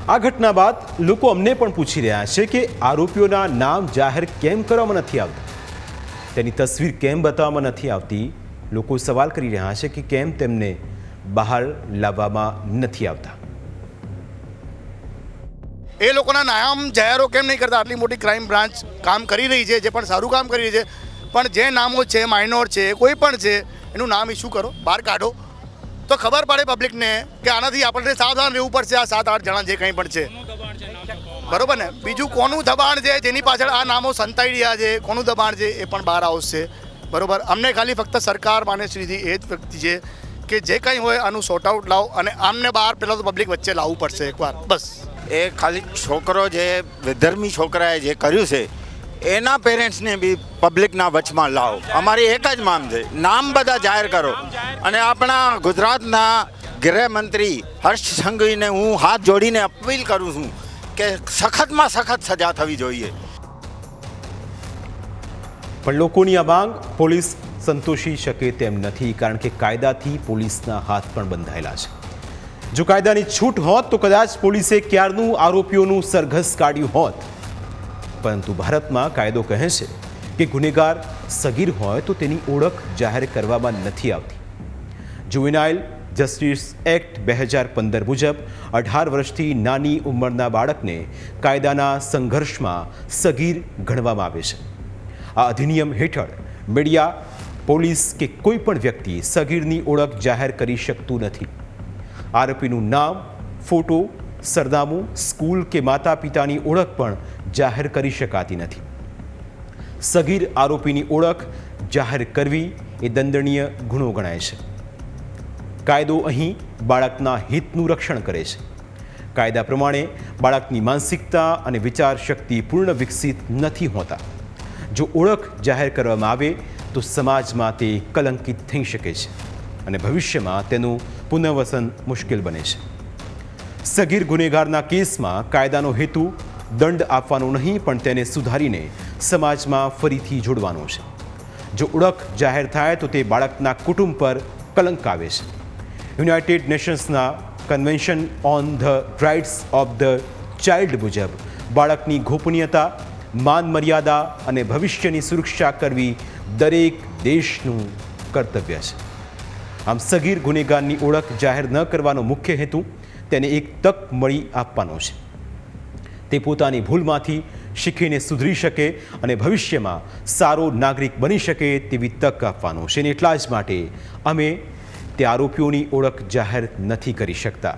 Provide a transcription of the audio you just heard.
આ ઘટના બાદ લોકો અમને પણ પૂછી રહ્યા છે કે આરોપીઓના નામ જાહેર કેમ કરવામાં નથી આવતા, તેની તસવીર કેમ બતાવવામાં નથી આવતી। લોકો સવાલ કરી રહ્યા છે કે કેમ તેમને બહાર લાવવામાં નથી આવતા। એ લોકોના નામ જાહેરો કેમ નહીં કરતા? આટલી મોટી ક્રાઇમ બ્રાન્ચ કામ કરી રહી છે, જે પણ સારું કામ કરી રહી છે, પણ જે નામો છે, માઇનોર છે, કોઈ પણ છે, એનું નામ ઇસ્યુ કરો, બહાર કાઢો તો ખબર પડે પબ્લિકને કે આનાથી આપણે સાવધાન રહેવું પડશે। આ 7-8 જણા જે કંઈ પણ છે, બરોબર ને? બીજું કોનું દબાણ છે, જેની પાછળ આ નામો સંતાઈ રહ્યા છે, કોનું દબાણ છે એ પણ બહાર આવશે, બરોબર? અમને ખાલી ફક્ત સરકાર માને સુધી એ જ વ્યક્તિ છે કે જે કંઈ હોય આનું સોર્ટ આઉટ લાવો અને આમને બહાર પહેલાં તો પબ્લિક વચ્ચે લાવવું પડશે એકવાર, બસ। એ ખાલી છોકરો જે વિધર્મી છોકરાએ જે કર્યું છે એના પેરેન્ટ્સને બી પબ્લિકના વચમાં લાવો। અમારી એક જ માંગ છે, નામ બધા જાહેર કરો। અને આપણા ગુજરાતના ગૃહમંત્રી હર્ષ સંઘવીને હું હાથ જોડીને અપીલ કરું છું કે સખતમાં સખત સજા થવી જોઈએ। પણ લોકોની આ માંગ પોલીસ સંતોષી શકે તેમ નથી, કારણ કે કાયદાથી પોલીસના હાથ પણ બંધાયેલા છે। જો કાયદાની છૂટ હોત તો કદાચ પોલીસે ક્યારનું આરોપીઓનું સરઘસ કાઢ્યું હોત, પરંતુ ભારતમાં કાયદો કહે છે કે ગુનેગાર સગીર હોય તો તેની ઓળખ જાહેર કરવામાં નથી આવતી। જુવેનાઇલ જસ્ટિસ એક્ટ 2015 મુજબ 18 વર્ષથી નાની ઉંમરના બાળકને કાયદાના સંઘર્ષમાં સગીર ગણવામાં આવે છે। આ અધિનિયમ હેઠળ મીડિયા, પોલીસ કે કોઈ પણ વ્યક્તિ સગીરની ઓળખ જાહેર કરી શકતું નથી। આરોપીનું નામ, ફોટો, સરનામું, સ્કૂલ કે માતા પિતાની ઓળખ પણ જાહેર કરી શકાતી નથી। સગીર આરોપીની ઓળખ જાહેર કરવી એ દંડનીય ગુનો ગણાય છે। કાયદો અહીં બાળકના હિતનું રક્ષણ કરે છે। કાયદા પ્રમાણે બાળકની માનસિકતા અને વિચાર શક્તિ પૂર્ણ વિકસિત નથી હોતા। જો ઓળખ જાહેર કરવામાં આવે તો સમાજમાં તે કલંકિત થઈ શકે છે અને ભવિષ્યમાં તેનું પુનર્વસન મુશ્કેલ બને છે। સગીર ગુનેગારના કેસમાં કાયદાનો હેતુ દંડ આપવાનો નહીં, પણ તેને સુધારીને સમાજમાં ફરીથી જોડવાનો છે। જો ઓળખ જાહેર થાય તો તે બાળકના કુટુંબ પર કલંક આવે છે। યુનાઇટેડ નેશન્સના convention on the rights of the child મુજબ બાળકની ગોપનીયતા, માન મર્યાદા અને ભવિષ્યની સુરક્ષા કરવી દરેક દેશનું કર્તવ્ય છે। આમ સગીર ગુનેગારની ઓળખ જાહેર ન કરવાનો મુખ્ય હેતુ તેને એક તક મળી આપવાનો છે। તે પોતાની ભૂલમાંથી શીખીને સુધરી શકે અને ભવિષ્યમાં સારો નાગરિક બની શકે તેવી તક આપવાનો છે। અને એટલા જ માટે અમે તે આરોપીઓની ઓળખ જાહેર નથી કરી શકતા।